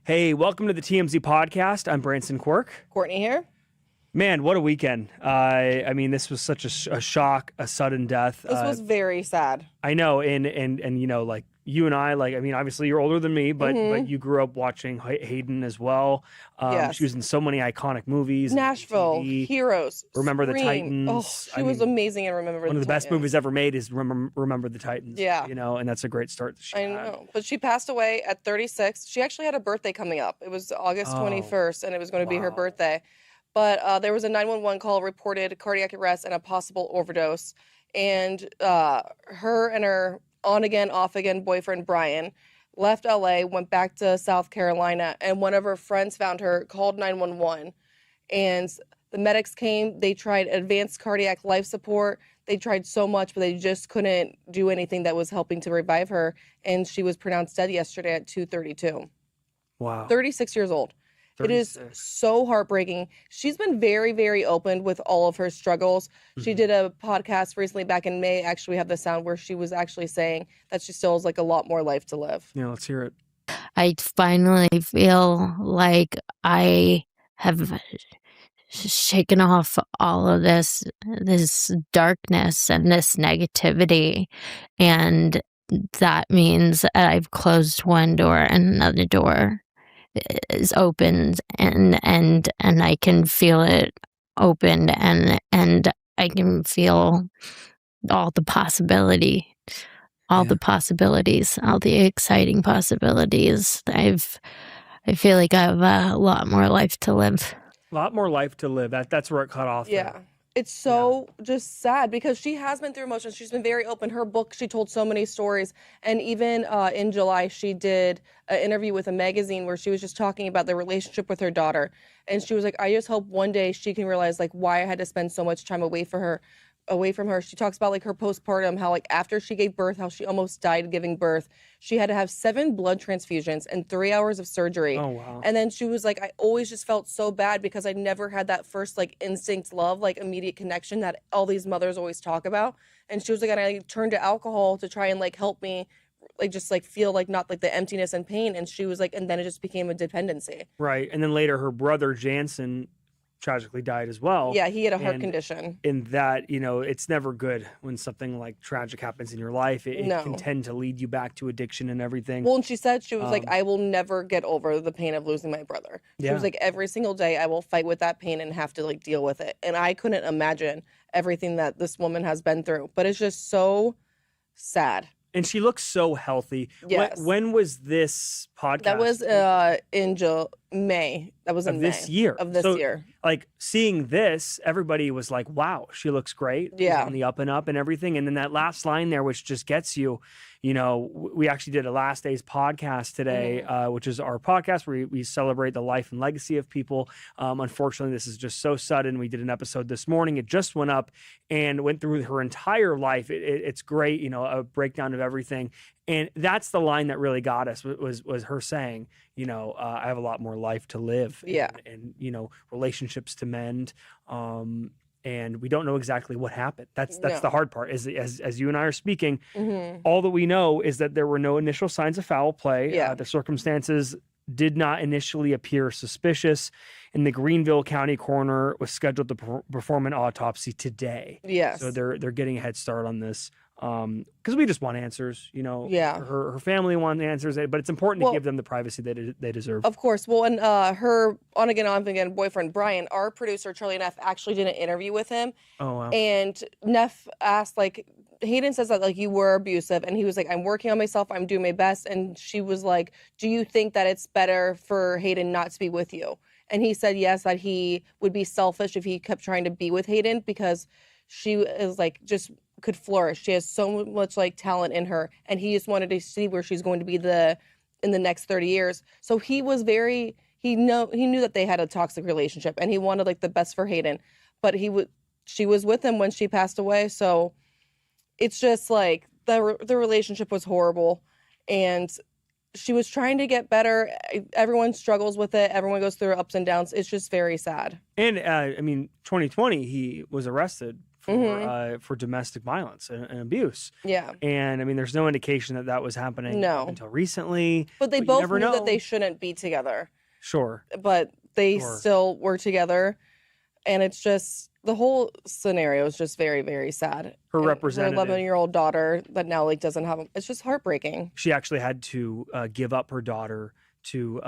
Hey, welcome to the TMZ podcast. I'm Branson Quirk. Courtney here. Man, what a weekend. I mean, this was such a shock, a sudden death. This was very sad. I know, and you know, like you and I, like, I mean, obviously you're older than me, but you grew up watching Hayden as well. Yes. She was in so many iconic movies. Nashville, TV. Heroes, Remember the Scream. Titans. Oh, she was amazing in Remember the Titans. One of the best movies ever made is Remember the Titans. Yeah. You know, and that's a great start that she had. know, but she passed away at 36. She actually had a birthday coming up. It was August 21st, and it was going to be her birthday. But there was a 911 call reported cardiac arrest and a possible overdose. And her and her on-again, off-again boyfriend, Brian, left LA, went back to South Carolina, and one of her friends found her, called 911. And the medics came. They tried advanced cardiac life support. They tried so much, but they just couldn't do anything that was helping to revive her. And she was pronounced dead yesterday at 2:32. Wow. 36 years old. 36. It is so heartbreaking. She's been very, very open with all of her struggles. She did a podcast recently back in May. Actually, we have the sound where she was actually saying that she still has like a lot more life to live. Yeah, let's hear it. I finally feel like I have shaken off all of this darkness and this negativity, and that means I've closed one door and another door is opened, and I can feel it opened, and I can feel all the possibility, the possibilities, all the exciting possibilities. I feel like I have a lot more life to live. A lot more life to live. That's where it cut off. Yeah. There. It's so just sad because she has been through emotions. She's been very open. Her book, she told so many stories. And even in July, she did an interview with a magazine where she was just talking about the relationship with her daughter. And she was like, I just hope one day she can realize like why I had to spend so much time away from her. She talks about like her postpartum, how like after she gave birth, how she almost died giving birth. She had to have 7 blood transfusions and 3 hours of surgery. Oh, wow. And then she was like, I always just felt so bad because I never had that first like instinct love, like immediate connection that all these mothers always talk about. And she was like, and I turned to alcohol to try and like help me like just like feel like not like the emptiness and pain. And she was like, and then it just became a dependency. Right. And then later her brother Jansen tragically died as well. Yeah, he had a heart condition. In that, you know, it's never good when something like tragic happens in your life. It can tend to lead you back to addiction and everything. Well, and she said, she was like, I will never get over the pain of losing my brother. She was like, every single day I will fight with that pain and have to like deal with it. And I couldn't imagine everything that this woman has been through, but it's just so sad. And she looks so healthy. Yes. When was this podcast? That was in May. That was in May. Of this year. Like seeing this, everybody was like, wow, she looks great. Yeah. She's on the up and up and everything. And then that last line there, which just gets you, you know, we actually did a Last Days podcast today, which is our podcast where we celebrate the life and legacy of people. Unfortunately, this is just so sudden. We did an episode this morning. It just went up and went through her entire life. It's great, you know, a breakdown of everything. And that's the line that really got us was her saying, you know, I have a lot more life to live. And you know, relationships to mend. And we don't know exactly what happened. That's the hard part. Is as you and I are speaking, all that we know is that there were no initial signs of foul play. The circumstances did not initially appear suspicious, and the Greenville County coroner was scheduled to perform an autopsy today. Yes. So they're getting a head start on this. Because we just want answers, you know. Yeah. Her family wants answers, but it's important to give them the privacy they deserve. Of course. Well, and her on-again, off-again boyfriend, Brian, our producer, Charlie Neff, actually did an interview with him. Oh, wow. And Neff asked, like, Hayden says that, like, you were abusive. And he was like, I'm working on myself. I'm doing my best. And she was like, do you think that it's better for Hayden not to be with you? And he said, yes, that he would be selfish if he kept trying to be with Hayden because she is, like, just could flourish. She has so much like talent in her, and he just wanted to see where she's going to be in the next 30 years. So he was he knew that they had a toxic relationship, and he wanted like the best for Hayden, but she was with him when she passed away. So it's just like the relationship was horrible, and she was trying to get better. Everyone struggles with it. Everyone goes through ups and downs. It's just very sad. And I mean, 2020, he was arrested for domestic violence and abuse. Yeah. And I mean, there's no indication that was happening up until recently. But they you both never knew know. that they shouldn't be together. Sure. But they still were together. And it's just, the whole scenario is just very, very sad. Her representative. Her 11-year-old daughter that now like doesn't have, it's just heartbreaking. She actually had to give up her daughter to...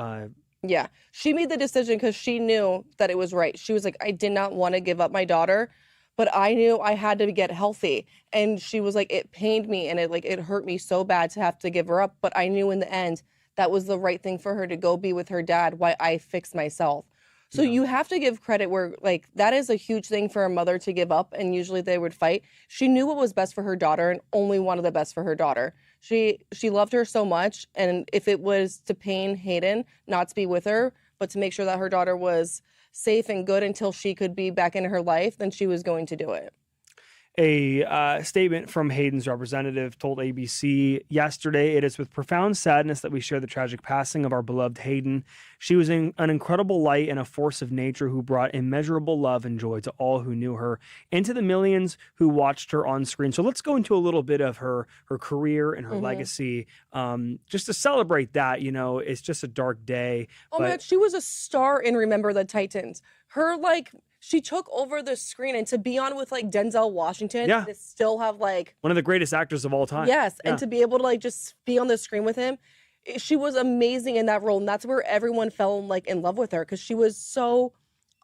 Yeah. She made the decision because she knew that it was right. She was like, I did not want to give up my daughter, but I knew I had to get healthy. And she was like, it pained me and it hurt me so bad to have to give her up. But I knew in the end that was the right thing for her to go be with her dad while I fixed myself. So you have to give credit where, like, that is a huge thing for a mother to give up, and usually they would fight. She knew what was best for her daughter and only wanted the best for her daughter. She loved her so much, and if it was to pain Hayden not to be with her, but to make sure that her daughter was safe and good until she could be back in her life, then she was going to do it. A statement from Hayden's representative told ABC yesterday, "It is with profound sadness that we share the tragic passing of our beloved Hayden. She was an incredible light and a force of nature who brought immeasurable love and joy to all who knew her and to the millions who watched her on screen." So let's go into a little bit of her career and her legacy, just to celebrate that. You know, it's just a dark day. Oh my God, she was a star in Remember the Titans. Her, like... She took over the screen, and to be on with like Denzel Washington and to still have like one of the greatest actors of all time. Yes, and to be able to like just be on the screen with him, she was amazing in that role, and that's where everyone fell like in love with her because she was so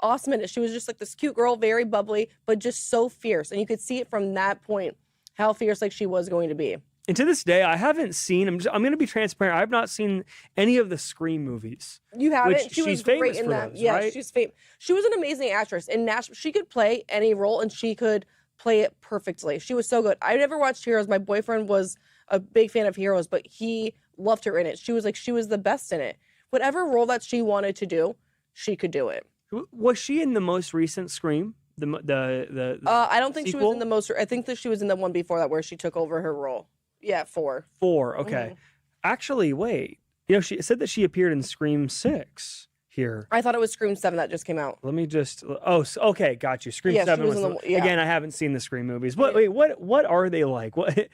awesome in it. She was just like this cute girl, very bubbly, but just so fierce, and you could see it from that point how fierce like she was going to be. And to this day, I haven't seen. I'm going to be transparent. I've not seen any of the Scream movies. You haven't? She was great in them. Yeah, right? she's famous. She was an amazing actress. In Nashville, she could play any role, and she could play it perfectly. She was so good. I never watched Heroes. My boyfriend was a big fan of Heroes, but he loved her in it. She was the best in it. Whatever role that she wanted to do, she could do it. Was she in the most recent Scream? I don't think sequel? she was in the most. I think that she was in the one before that where she took over her role. Yeah, 4. 4, okay. Actually, wait. You know, she said that she appeared in Scream 6 here. I thought it was Scream 7 that just came out. Let me just... Oh, okay, got you. Scream 7 was... Again, I haven't seen the Scream movies. Wait, what are they like? What...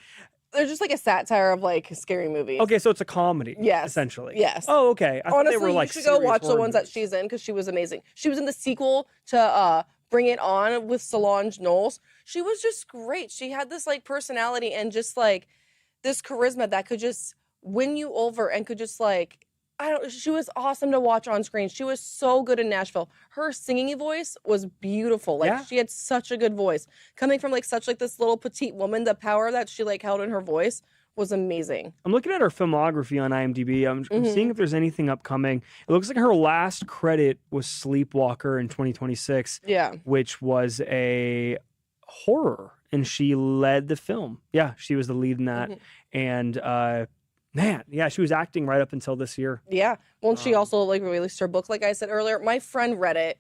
They're just like a satire of like scary movies. Okay, so it's a comedy. Yes. Essentially. Yes. Oh, okay. I Honestly, thought they were like you should go watch the ones movies. that she's in because she was amazing. She was in the sequel to Bring It On with Solange Knowles. She was just great. She had this like personality and just like this charisma that could just win you over and could just like, she was awesome to watch on screen. She was so good in Nashville. Her singing voice was beautiful. Like she had such a good voice. Coming from like such like this little petite woman, the power that she like held in her voice was amazing. I'm looking at her filmography on IMDb. I'm seeing if there's anything upcoming. It looks like her last credit was Sleepwalker in 2026. Yeah. Which was a horror. And she led the film. Yeah, she was the lead in that. And man, yeah, she was acting right up until this year. Yeah. Well, she also like released her book, like I said earlier. My friend read it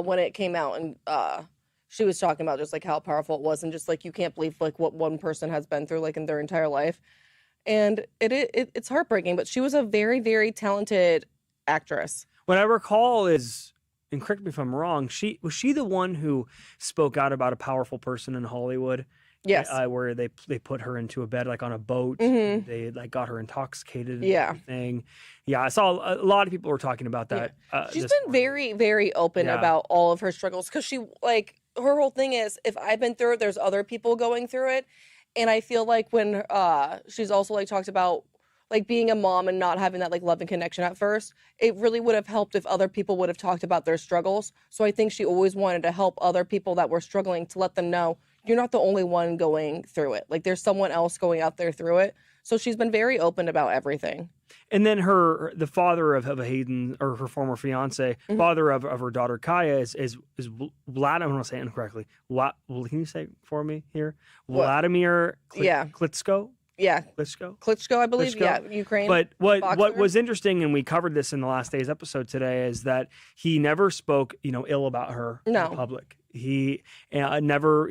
when it came out, and she was talking about just like how powerful it was, and just like you can't believe like what one person has been through like in their entire life. And it's heartbreaking, but she was a very, very talented actress. What I recall is, and correct me if I'm wrong, was she the one who spoke out about a powerful person in Hollywood? Yes. Where they put her into a bed like on a boat. They like got her intoxicated and everything. Yeah, I saw a lot of people were talking about that. She's been very, very open about all of her struggles because she like her whole thing is if I've been through it, there's other people going through it. And I feel like when she's also like talked about like being a mom and not having that like love and connection at first, it really would have helped if other people would have talked about their struggles. So I think she always wanted to help other people that were struggling to let them know you're not the only one going through it. Like there's someone else going out there through it. So she's been very open about everything. And then the father of Hayden, or her former fiance, father of her daughter Kaya is Vlad. I'm going to say it incorrectly. Can you say it for me here? Vladimir Klitschko. Yeah. Klitschko, I believe. Klitschko. Yeah, Ukraine. But what was interesting, and we covered this in the last day's episode today, is that he never spoke, ill about her in public. He never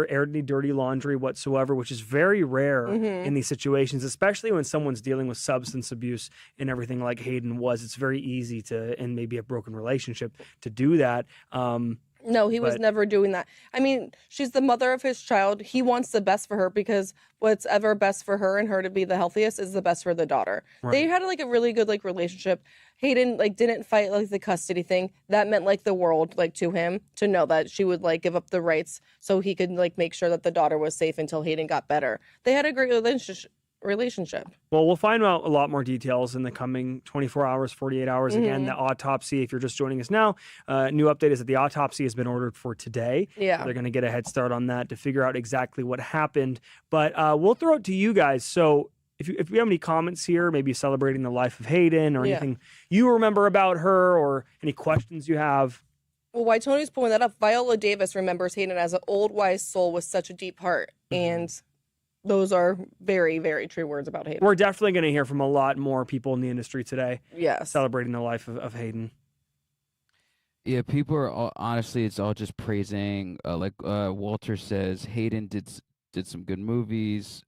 aired any dirty laundry whatsoever, which is very rare in these situations, especially when someone's dealing with substance abuse and everything like Hayden was. It's very easy to, and maybe a broken relationship, to do that. No, he was But- never doing that. I mean, she's the mother of his child. He wants the best for her because what's ever best for her and her to be the healthiest is the best for the daughter. They Right. had like a really good like relationship. Hayden like didn't fight like the custody thing. That meant like the world like to him to know that she would like give up the rights so he could like make sure that the daughter was safe until Hayden got better. They had a great relationship. Well, we'll find out a lot more details in the coming 24 hours, 48 hours. Again, the autopsy, if you're just joining us now, new update is that the autopsy has been ordered for today. Yeah. They're going to get a head start on that to figure out exactly what happened. But we'll throw it to you guys. So if you have any comments here, maybe celebrating the life of Hayden or Yeah. anything you remember about her or any questions you have. Well, why Tony's pulling that up, Viola Davis remembers Hayden as an old, wise soul with such a deep heart. And those are very, very true words about Hayden. We're definitely going to hear from a lot more people in the industry today Yes. celebrating the life of Hayden. Yeah, people are honestly, it's all just praising. Like Walter says, Hayden did some good movies.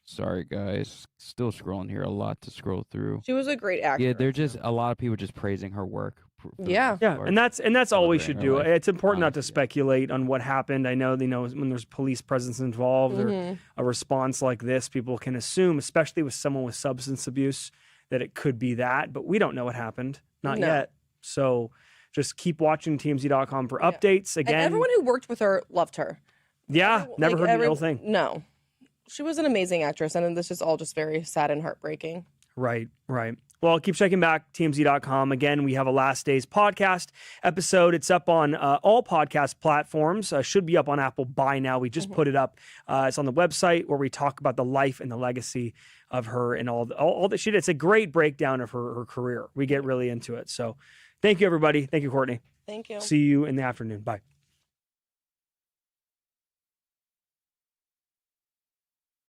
Sorry guys, still scrolling here, a lot to scroll through. She was a great actress. Yeah, they're just a lot of people just praising her work. For the Yeah. most Yeah, part. and that's all we should Celebrating her do. life, It's important not to honestly, yeah. speculate on what happened. I know, when there's police presence involved or a response like this, people can assume, especially with someone with substance abuse, that it could be that, but we don't know what happened. Not No. yet. So just keep watching TMZ.com for updates. Again, And everyone who worked with her loved her. yeah, never heard an ill thing. No. She was an amazing actress, and this is all just very sad and heartbreaking. Right. Well, keep checking back, TMZ.com. Again, we have a Last Days podcast episode. It's up on all podcast platforms. Should be up on Apple by now. We just put it up. It's on the website where we talk about the life and the legacy of her and all that she did. It's a great breakdown of her career. We get really into it. So thank you, everybody. Thank you, Courtney. Thank you. See you in the afternoon. Bye.